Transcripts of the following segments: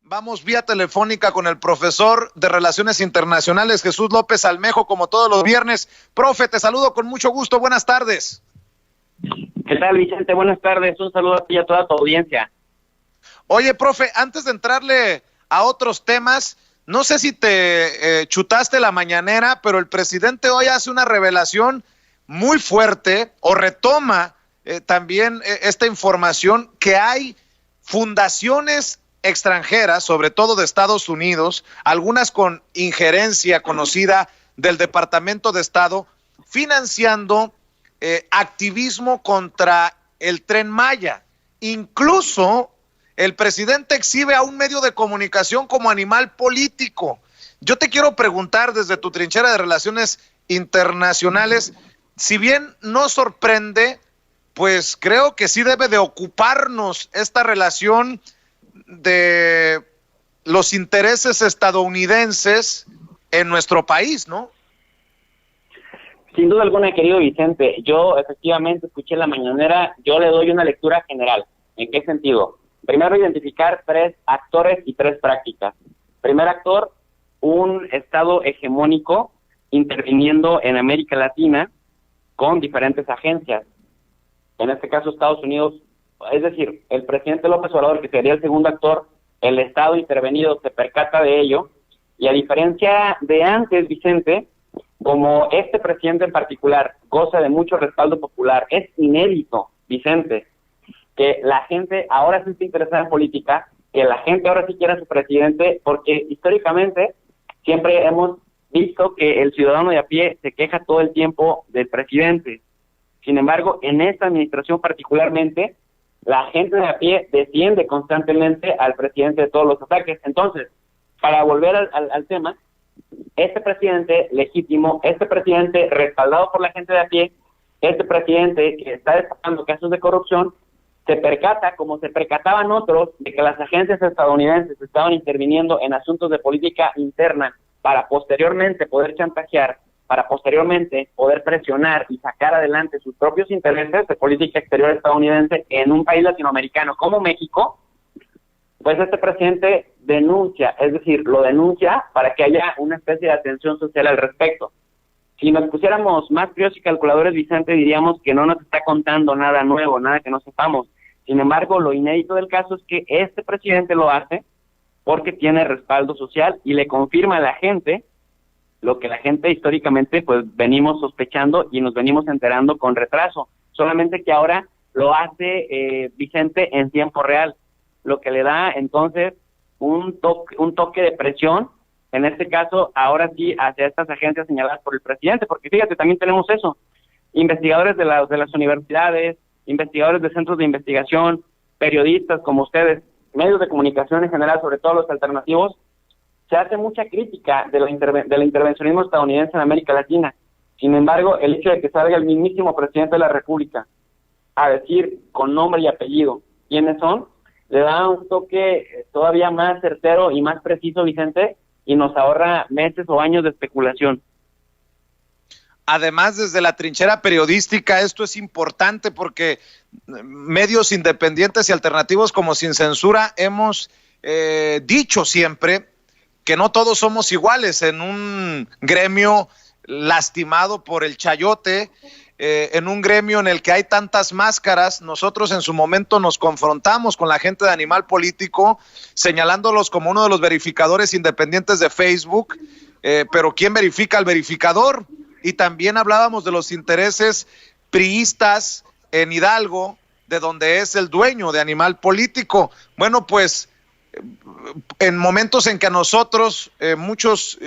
Vamos vía telefónica con el profesor de Relaciones Internacionales, Jesús López Almejo, como todos los viernes. Profe, te saludo con mucho gusto. Buenas tardes. ¿Qué tal, Vicente? Buenas tardes. Un saludo a ti y a toda tu audiencia. Oye, profe, antes de entrarle a otros temas, no sé si te chutaste la mañanera, pero el presidente hoy hace una revelación muy fuerte o retoma también esta información que hay fundaciones extranjeras, sobre todo de Estados Unidos, algunas con injerencia conocida del Departamento de Estado, financiando activismo contra el Tren Maya. Incluso el presidente exhibe a un medio de comunicación como animal político. Yo te quiero preguntar desde tu trinchera de relaciones internacionales, si bien no sorprende, pues creo que sí debe de ocuparnos esta relación de los intereses estadounidenses en nuestro país, ¿no? Sin duda alguna, querido Vicente, yo efectivamente escuché la mañanera, yo le doy una lectura general. ¿En qué sentido? Primero, identificar 3 actores y 3 prácticas. Primer actor, un Estado hegemónico interviniendo en América Latina con diferentes agencias. En este caso, Estados Unidos, es decir, el presidente López Obrador, que sería el segundo actor, el Estado intervenido se percata de ello, y a diferencia de antes, Vicente, como este presidente en particular goza de mucho respaldo popular, es inédito, Vicente, que la gente ahora sí esté interesada en política, que la gente ahora sí quiera a su presidente, porque históricamente siempre hemos visto que el ciudadano de a pie se queja todo el tiempo del presidente. Sin embargo, en esta administración particularmente, la gente de a pie defiende constantemente al presidente de todos los ataques. Entonces, para volver al tema, este presidente legítimo, este presidente respaldado por la gente de a pie, este presidente que está destapando casos de corrupción, se percata, como se percataban otros, de que las agencias estadounidenses estaban interviniendo en asuntos de política interna para posteriormente poder chantajear, para posteriormente poder presionar y sacar adelante sus propios intereses de política exterior estadounidense en un país latinoamericano como México. Pues este presidente denuncia, es decir, lo denuncia para que haya una especie de atención social al respecto. Si nos pusiéramos más fríos y calculadores, Vicente, diríamos que no nos está contando nada nuevo, nada que no sepamos. Sin embargo, lo inédito del caso es que este presidente lo hace porque tiene respaldo social y le confirma a la gente lo que la gente históricamente pues venimos sospechando y nos venimos enterando con retraso. Solamente que ahora lo hace Vicente en tiempo real, lo que le da entonces un toque de presión, en este caso ahora sí hacia estas agencias señaladas por el presidente, porque fíjate, también tenemos eso, investigadores de las universidades, investigadores de centros de investigación, periodistas como ustedes, medios de comunicación en general, sobre todo los alternativos. Se hace mucha crítica del intervencionismo estadounidense en América Latina. Sin embargo, el hecho de que salga el mismísimo presidente de la República a decir con nombre y apellido quiénes son, le da un toque todavía más certero y más preciso, Vicente, y nos ahorra meses o años de especulación. Además, desde la trinchera periodística, esto es importante porque medios independientes y alternativos como Sin Censura hemos dicho siempre que no todos somos iguales en un gremio lastimado por el chayote, en un gremio en el que hay tantas máscaras. Nosotros en su momento nos confrontamos con la gente de Animal Político, señalándolos como uno de los verificadores independientes de Facebook, pero ¿quién verifica al verificador? Y también hablábamos de los intereses priistas en Hidalgo, de donde es el dueño de Animal Político. Bueno, pues en momentos en que a nosotros, muchos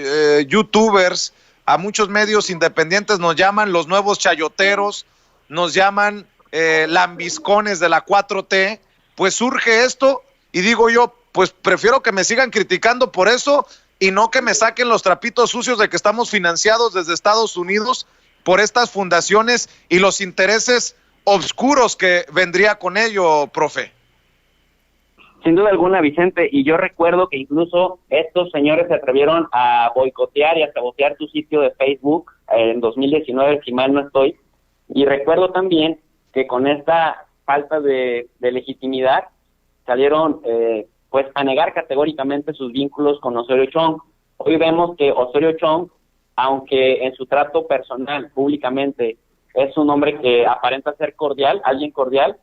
youtubers, a muchos medios independientes nos llaman los nuevos chayoteros, nos llaman lambiscones de la 4T, pues surge esto y digo yo, pues prefiero que me sigan criticando por eso y no que me saquen los trapitos sucios de que estamos financiados desde Estados Unidos por estas fundaciones y los intereses oscuros que vendría con ello, profe. Sin duda alguna, Vicente, y yo recuerdo que incluso estos señores se atrevieron a boicotear y a sabotear tu sitio de Facebook en 2019, si mal no estoy, y recuerdo también que con esta falta de legitimidad salieron pues a negar categóricamente sus vínculos con Osorio Chong. Hoy vemos que Osorio Chong, aunque en su trato personal, públicamente, es un hombre que aparenta ser cordial, alguien cordial,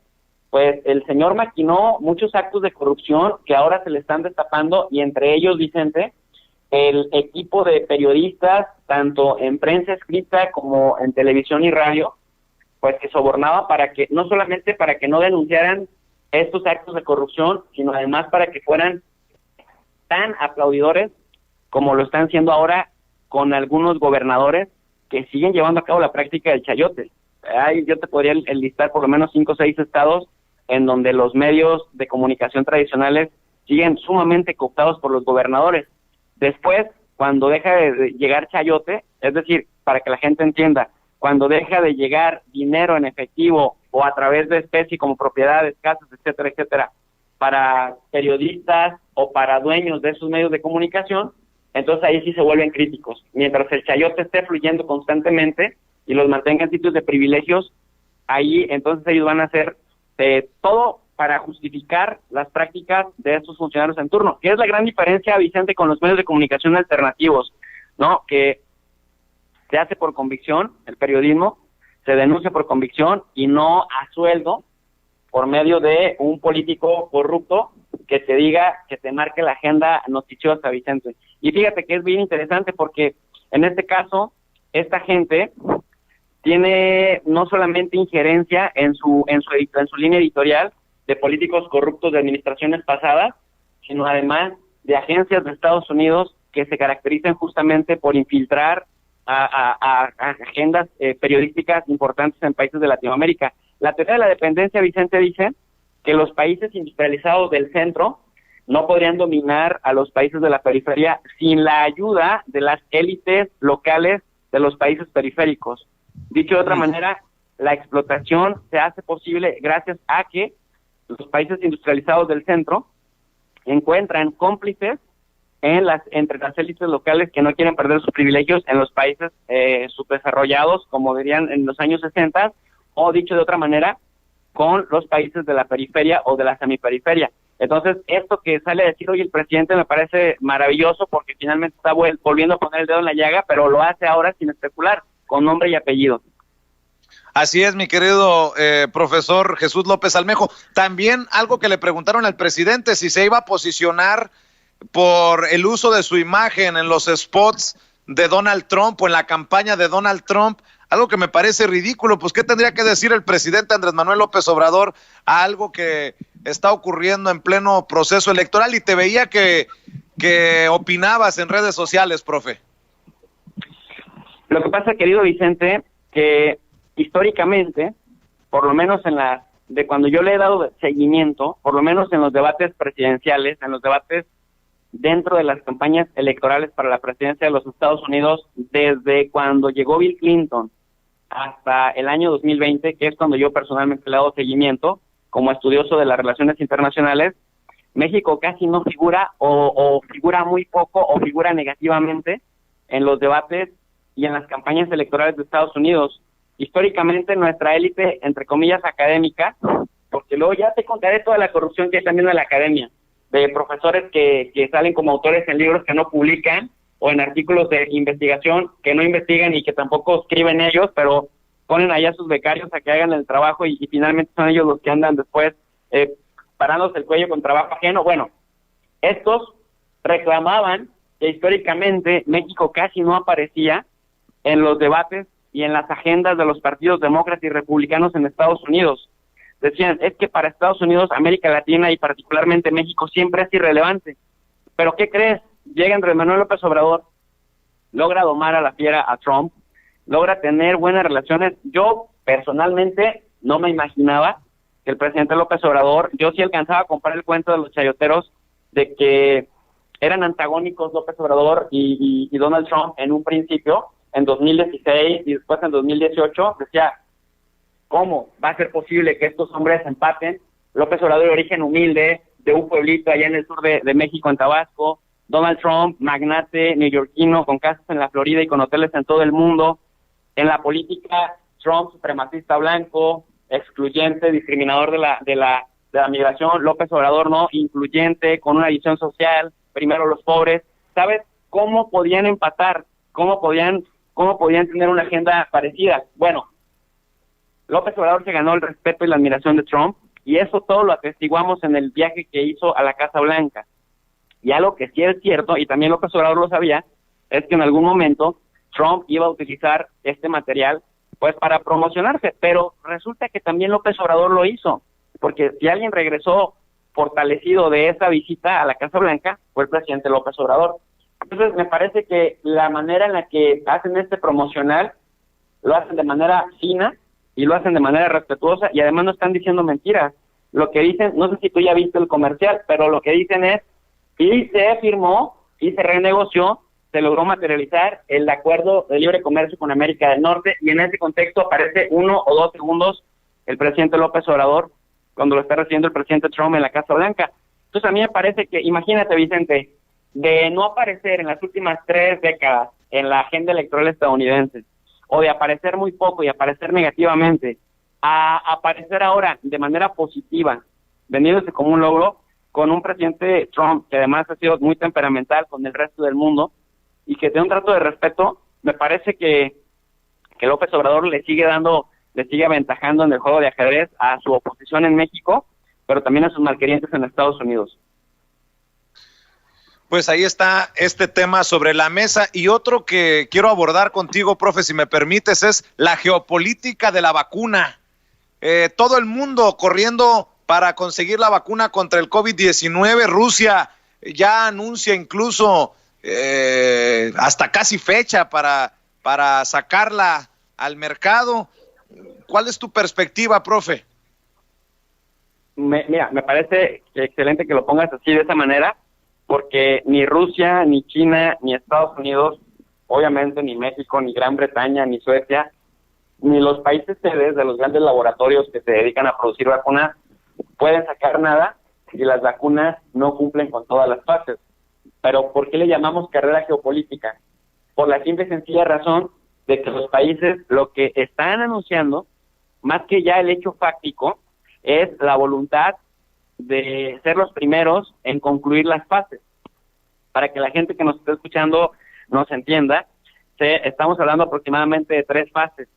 pues el señor maquinó muchos actos de corrupción que ahora se le están destapando, y entre ellos, Vicente, el equipo de periodistas, tanto en prensa escrita como en televisión y radio, pues que sobornaba para que, no solamente para que no denunciaran estos actos de corrupción, sino además para que fueran tan aplaudidores como lo están siendo ahora con algunos gobernadores que siguen llevando a cabo la práctica del chayote. Yo te podría enlistar por lo menos 5 o 6 estados en donde los medios de comunicación tradicionales siguen sumamente cooptados por los gobernadores. Después, cuando deja de llegar chayote, es decir, para que la gente entienda, cuando deja de llegar dinero en efectivo o a través de especie como propiedades, casas, etcétera, etcétera, para periodistas o para dueños de esos medios de comunicación, entonces ahí sí se vuelven críticos. Mientras el chayote esté fluyendo constantemente y los mantenga en sitios de privilegios, ahí entonces ellos van a hacer todo para justificar las prácticas de estos funcionarios en turno, que es la gran diferencia, Vicente, con los medios de comunicación alternativos, ¿no? Que se hace por convicción, el periodismo se denuncia por convicción y no a sueldo por medio de un político corrupto que te diga, que te marque la agenda noticiosa, Vicente. Y fíjate que es bien interesante porque en este caso, esta gente tiene no solamente injerencia en su línea editorial de políticos corruptos de administraciones pasadas, sino además de agencias de Estados Unidos que se caracterizan justamente por infiltrar a agendas periodísticas importantes en países de Latinoamérica. La teoría de la dependencia, Vicente, dice que los países industrializados del centro no podrían dominar a los países de la periferia sin la ayuda de las élites locales de los países periféricos. Dicho de otra manera, la explotación se hace posible gracias a que los países industrializados del centro encuentran cómplices entre las élites locales que no quieren perder sus privilegios en los países subdesarrollados, como dirían en los años 60, o dicho de otra manera, con los países de la periferia o de la semiperiferia. Entonces, esto que sale a decir hoy el presidente me parece maravilloso porque finalmente está volviendo a poner el dedo en la llaga, pero lo hace ahora sin especular, con nombre y apellido. Así es, mi querido profesor Jesús López Almejo. También algo que le preguntaron al presidente, si se iba a posicionar por el uso de su imagen en los spots de Donald Trump o en la campaña de Donald Trump, algo que me parece ridículo. Pues, ¿qué tendría que decir el presidente Andrés Manuel López Obrador a algo que está ocurriendo en pleno proceso electoral? Y te veía que opinabas en redes sociales, profe. Lo que pasa, querido Vicente, que históricamente, por lo menos de cuando yo le he dado seguimiento, por lo menos en los debates presidenciales, en los debates dentro de las campañas electorales para la presidencia de los Estados Unidos, desde cuando llegó Bill Clinton hasta el año 2020, que es cuando yo personalmente le he dado seguimiento como estudioso de las relaciones internacionales, México casi no figura o figura muy poco o figura negativamente en los debates y en las campañas electorales de Estados Unidos. Históricamente nuestra élite, entre comillas, académica, porque luego ya te contaré toda la corrupción que hay también en la academia, de profesores que salen como autores en libros que no publican, o en artículos de investigación que no investigan y que tampoco escriben ellos, pero ponen allá a sus becarios a que hagan el trabajo y finalmente son ellos los que andan después parándose el cuello con trabajo ajeno. Bueno, estos reclamaban que históricamente México casi no aparecía en los debates y en las agendas de los partidos demócratas y republicanos en Estados Unidos. Decían, es que para Estados Unidos, América Latina y particularmente México siempre es irrelevante. Pero ¿qué crees? Llega Andrés Manuel López Obrador, logra domar a la fiera a Trump, logra tener buenas relaciones. Yo personalmente no me imaginaba que el presidente López Obrador, yo sí alcanzaba a comprar el cuento de los chayoteros de que eran antagónicos López Obrador y Donald Trump en un principio, en 2016 y después en 2018, decía, ¿cómo va a ser posible que estos hombres empaten? López Obrador de origen humilde, de un pueblito allá en el sur de México, en Tabasco. Donald Trump, magnate neoyorquino, con casas en la Florida y con hoteles en todo el mundo. En la política, Trump, supremacista blanco, excluyente, discriminador de de la migración, López Obrador, ¿no? Incluyente, con una visión social, primero los pobres. ¿Sabes cómo podían empatar? ¿Cómo podían tener una agenda parecida? Bueno, López Obrador se ganó el respeto y la admiración de Trump, y eso todo lo atestiguamos en el viaje que hizo a la Casa Blanca. Y algo que sí es cierto, y también López Obrador lo sabía, es que en algún momento Trump iba a utilizar este material pues para promocionarse, pero resulta que también López Obrador lo hizo, porque si alguien regresó fortalecido de esa visita a la Casa Blanca fue el presidente López Obrador. Entonces me parece que la manera en la que hacen este promocional lo hacen de manera fina y lo hacen de manera respetuosa, y además no están diciendo mentiras. Lo que dicen, no sé si tú ya viste el comercial, pero lo que dicen es, y se firmó y se renegoció, se logró materializar el acuerdo de libre comercio con América del Norte, y en ese contexto aparece 1 o 2 segundos el presidente López Obrador cuando lo está recibiendo el presidente Trump en la Casa Blanca. Entonces a mí me parece que, imagínate, Vicente, de no aparecer en las últimas 3 décadas en la agenda electoral estadounidense, o de aparecer muy poco y aparecer negativamente, a aparecer ahora de manera positiva, vendiéndose como un logro, con un presidente Trump que además ha sido muy temperamental con el resto del mundo y que tiene un trato de respeto, me parece que López Obrador le sigue aventajando en el juego de ajedrez a su oposición en México, pero también a sus malquerientes en Estados Unidos. Pues ahí está este tema sobre la mesa, y otro que quiero abordar contigo, profe, si me permites, es la geopolítica de la vacuna. Todo el mundo corriendo para conseguir la vacuna contra el COVID-19. Rusia ya anuncia incluso hasta casi fecha para sacarla al mercado. ¿Cuál es tu perspectiva, profe? Mira, me parece excelente que lo pongas así, de esa manera, porque ni Rusia, ni China, ni Estados Unidos, obviamente ni México, ni Gran Bretaña, ni Suecia, ni los países sedes de los grandes laboratorios que se dedican a producir vacunas pueden sacar nada si las vacunas no cumplen con todas las fases. Pero ¿por qué le llamamos carrera geopolítica? Por la simple y sencilla razón de que los países lo que están anunciando, más que ya el hecho fáctico, es la voluntad de ser los primeros en concluir las fases. Para que la gente que nos está escuchando nos entienda, estamos hablando aproximadamente de 3 fases.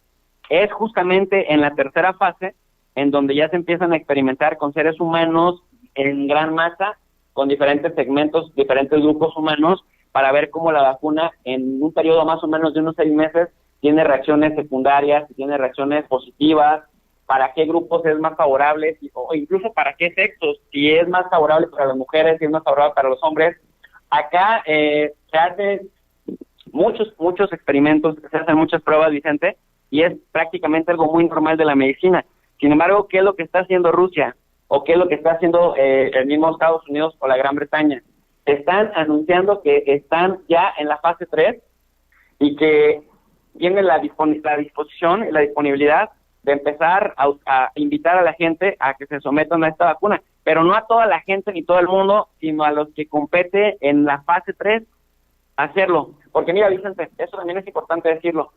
Es justamente en la tercera fase en donde ya se empiezan a experimentar con seres humanos en gran masa, con diferentes segmentos, diferentes grupos humanos, para ver cómo la vacuna en un periodo más o menos de unos 6 meses tiene reacciones secundarias, tiene reacciones positivas, para qué grupos es más favorable, o incluso para qué sexos, si es más favorable para las mujeres, si es más favorable para los hombres. Acá se hacen muchos experimentos, se hacen muchas pruebas, Vicente, y es prácticamente algo muy normal de la medicina. Sin embargo, ¿qué es lo que está haciendo Rusia? ¿O qué es lo que está haciendo el mismo Estados Unidos o la Gran Bretaña? Están anunciando que están ya en la fase 3 y que tienen la disposición y la disponibilidad de empezar a invitar a la gente a que se sometan a esta vacuna, pero no a toda la gente ni todo el mundo, sino a los que compete en la fase 3 hacerlo. Porque mira, Vicente, eso también es importante decirlo,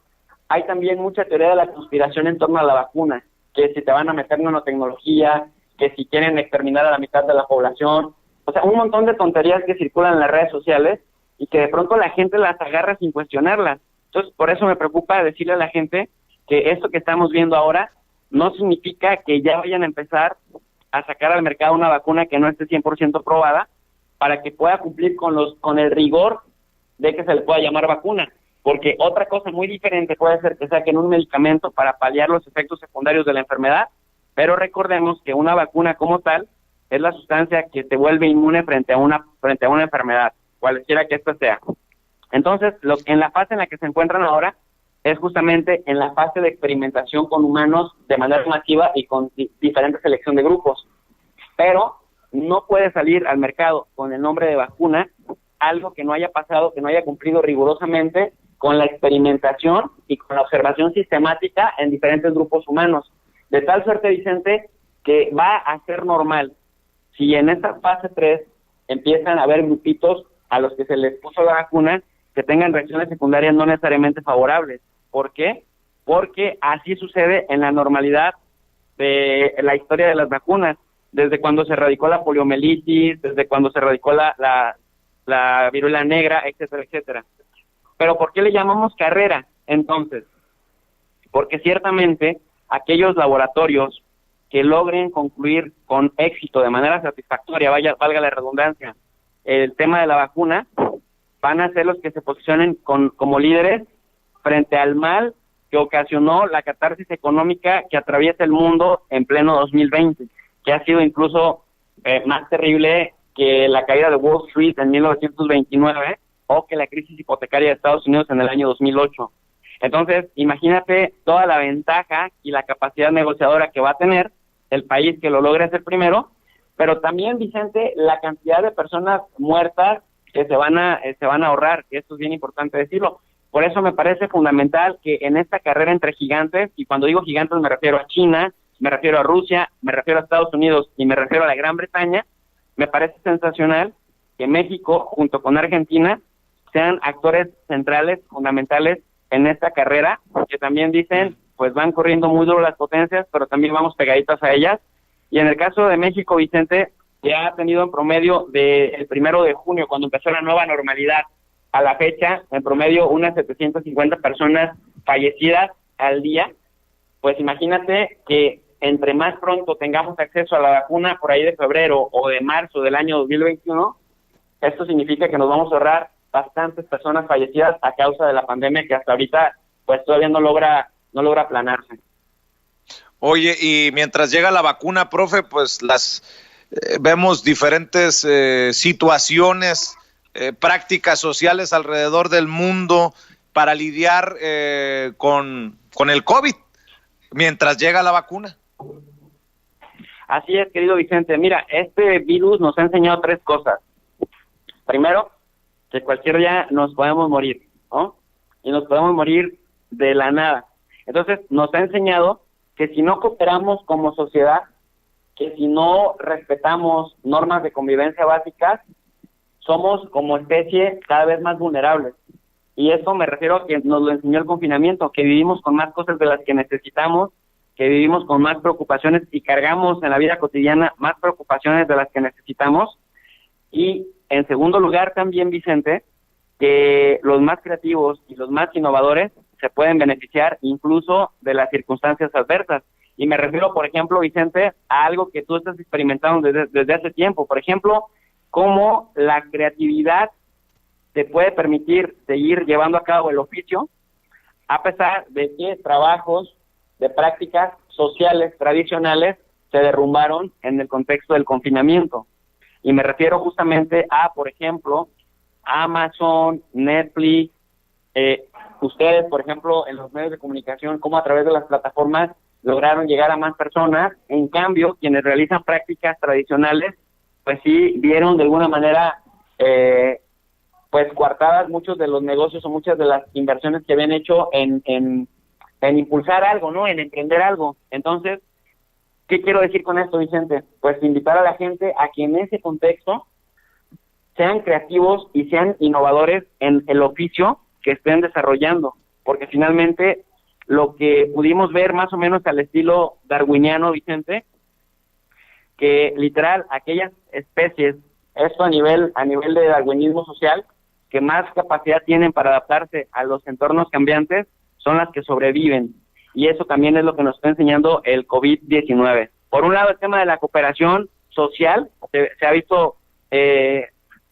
hay también mucha teoría de la conspiración en torno a la vacuna, que si te van a meter nanotecnología, que si quieren exterminar a la mitad de la población, o sea, un montón de tonterías que circulan en las redes sociales y que de pronto la gente las agarra sin cuestionarlas. Entonces, por eso me preocupa decirle a la gente que esto que estamos viendo ahora no significa que ya vayan a empezar a sacar al mercado una vacuna que no esté 100% probada para que pueda cumplir con el rigor de que se le pueda llamar vacuna. Porque otra cosa muy diferente puede ser que saquen un medicamento para paliar los efectos secundarios de la enfermedad, pero recordemos que una vacuna como tal es la sustancia que te vuelve inmune frente a una enfermedad, cualquiera que ésta sea. Entonces, en la fase en la que se encuentran ahora es justamente en la fase de experimentación con humanos de manera masiva y con diferente selección de grupos. Pero no puede salir al mercado con el nombre de vacuna algo que no haya pasado, que no haya cumplido rigurosamente con la experimentación y con la observación sistemática en diferentes grupos humanos. De tal suerte, Vicente, que va a ser normal si en esta fase 3 empiezan a haber grupitos a los que se les puso la vacuna que tengan reacciones secundarias no necesariamente favorables. ¿Por qué? Porque así sucede en la normalidad de la historia de las vacunas. desde cuando se erradicó la poliomielitis, desde cuando se erradicó la viruela negra, etcétera, etcétera. Pero ¿por qué le llamamos carrera? Entonces, porque ciertamente aquellos laboratorios que logren concluir con éxito, de manera satisfactoria, valga la redundancia, el tema de la vacuna, van a ser los que se posicionen como líderes frente al mal que ocasionó la catarsis económica que atraviesa el mundo en pleno 2020, que ha sido incluso más terrible que la caída de Wall Street en 1929 o que la crisis hipotecaria de Estados Unidos en el año 2008. Entonces, imagínate toda la ventaja y la capacidad negociadora que va a tener el país que lo logre hacer primero, pero también, Vicente, la cantidad de personas muertas que se van a ahorrar, que esto es bien importante decirlo. Por eso me parece fundamental que en esta carrera entre gigantes, y cuando digo gigantes me refiero a China, me refiero a Rusia, me refiero a Estados Unidos y me refiero a la Gran Bretaña, me parece sensacional que México, junto con Argentina, sean actores centrales, fundamentales en esta carrera, que también dicen, pues van corriendo muy duro las potencias, pero también vamos pegaditas a ellas. Y en el caso de México, Vicente, ya ha tenido en promedio del 1 de junio, cuando empezó la nueva normalidad, a la fecha, en promedio, unas 750 personas fallecidas al día. Pues imagínate que entre más pronto tengamos acceso a la vacuna, por ahí de febrero o de marzo del año 2021, esto significa que nos vamos a ahorrar bastantes personas fallecidas a causa de la pandemia, que hasta ahorita pues todavía no logra aplanarse. Oye, y mientras llega la vacuna, profe, pues vemos diferentes situaciones, prácticas sociales alrededor del mundo para lidiar con el COVID, mientras llega la vacuna. Así es, querido Vicente. Mira, este virus nos ha enseñado 3 cosas. Primero, que cualquier día nos podemos morir, ¿no? Y nos podemos morir de la nada. Entonces, nos ha enseñado que si no cooperamos como sociedad, que si no respetamos normas de convivencia básicas, somos como especie cada vez más vulnerables. Y eso me refiero a que nos lo enseñó el confinamiento, que vivimos con más cosas de las que necesitamos, que vivimos con más preocupaciones y cargamos en la vida cotidiana más preocupaciones de las que necesitamos. Y en segundo lugar también, Vicente, que los más creativos y los más innovadores se pueden beneficiar incluso de las circunstancias adversas. Y me refiero, por ejemplo, Vicente, a algo que tú estás experimentando desde hace tiempo. Por ejemplo, cómo la creatividad te puede permitir seguir llevando a cabo el oficio, a pesar de que trabajos de prácticas sociales tradicionales se derrumbaron en el contexto del confinamiento. Y me refiero justamente a, por ejemplo, Amazon, Netflix, ustedes, por ejemplo, en los medios de comunicación, cómo a través de las plataformas lograron llegar a más personas. En cambio, quienes realizan prácticas tradicionales, pues sí vieron de alguna manera pues coartadas muchos de los negocios o muchas de las inversiones que habían hecho en impulsar algo, ¿no? En emprender algo. Entonces, ¿qué quiero decir con esto, Vicente? Pues invitar a la gente a que en ese contexto sean creativos y sean innovadores en el oficio que estén desarrollando, porque finalmente lo que pudimos ver más o menos al estilo darwiniano, Vicente, que literal aquellas especies, esto a nivel de darwinismo social, que más capacidad tienen para adaptarse a los entornos cambiantes, son las que sobreviven. Y eso también es lo que nos está enseñando el COVID-19. Por un lado, el tema de la cooperación social, se ha visto que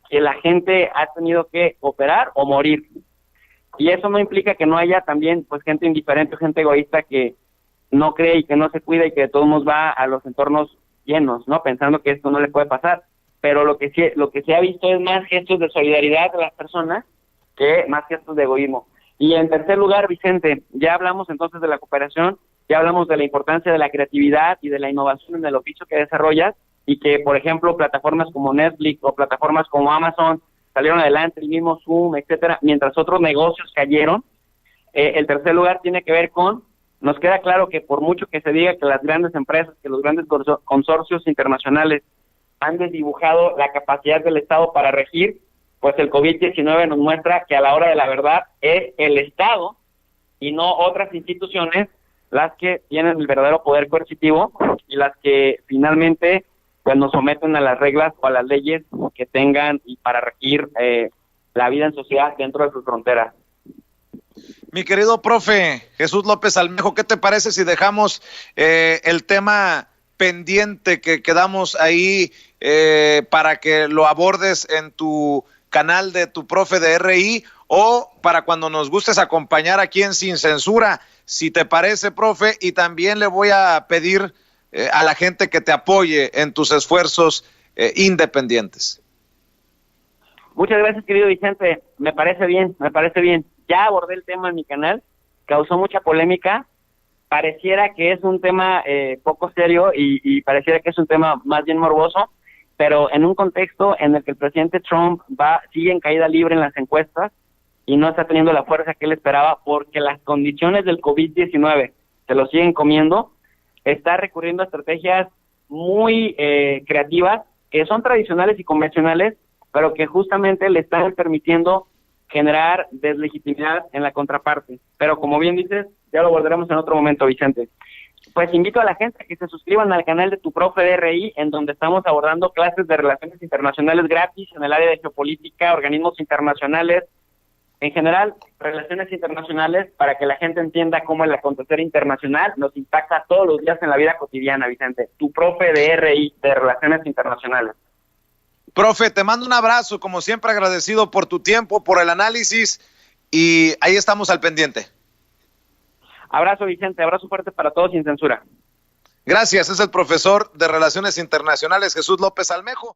la gente ha tenido que cooperar o morir. Y eso no implica que no haya también pues gente indiferente o gente egoísta que no cree y que no se cuida y que de todos modos va a los entornos llenos, ¿no? Pensando que esto no le puede pasar. Pero lo que se ha visto es más gestos de solidaridad de las personas que más gestos de egoísmo. Y en tercer lugar, Vicente, ya hablamos entonces de la cooperación, ya hablamos de la importancia de la creatividad y de la innovación en el oficio que desarrollas, y que, por ejemplo, plataformas como Netflix o plataformas como Amazon salieron adelante, el mismo Zoom, etcétera, mientras otros negocios cayeron. El tercer lugar tiene que ver con, nos queda claro que por mucho que se diga que las grandes empresas, que los grandes consorcios internacionales han desdibujado la capacidad del Estado para regir, pues el COVID-19 nos muestra que a la hora de la verdad es el Estado y no otras instituciones las que tienen el verdadero poder coercitivo y las que finalmente pues nos someten a las reglas o a las leyes que tengan y para regir la vida en sociedad dentro de sus fronteras. Mi querido profe Jesús López Almejo, ¿qué te parece si dejamos el tema pendiente que quedamos ahí para que lo abordes en tu canal de tu profe de RI o para cuando nos gustes acompañar aquí en Sin Censura, si te parece, profe? Y también le voy a pedir a la gente que te apoye en tus esfuerzos independientes. Muchas gracias, querido Vicente. Me parece bien, me parece bien. Ya abordé el tema en mi canal, causó mucha polémica. Pareciera que es un tema poco serio y pareciera que es un tema más bien morboso, pero en un contexto en el que el presidente Trump sigue en caída libre en las encuestas y no está teniendo la fuerza que él esperaba porque las condiciones del COVID-19 se lo siguen comiendo, está recurriendo a estrategias muy creativas que son tradicionales y convencionales, pero que justamente le están permitiendo generar deslegitimidad en la contraparte. Pero como bien dices, ya lo abordaremos en otro momento, Vicente. Pues invito a la gente a que se suscriban al canal de Tu Profe de RI, en donde estamos abordando clases de relaciones internacionales gratis en el área de geopolítica, organismos internacionales, en general, relaciones internacionales, para que la gente entienda cómo el acontecer internacional nos impacta todos los días en la vida cotidiana, Vicente. Tu Profe de RI, de Relaciones Internacionales. Profe, te mando un abrazo, como siempre agradecido por tu tiempo, por el análisis, y ahí estamos al pendiente. Abrazo, Vicente, abrazo fuerte para todos sin censura. Gracias, es el profesor de Relaciones Internacionales Jesús López Almejo.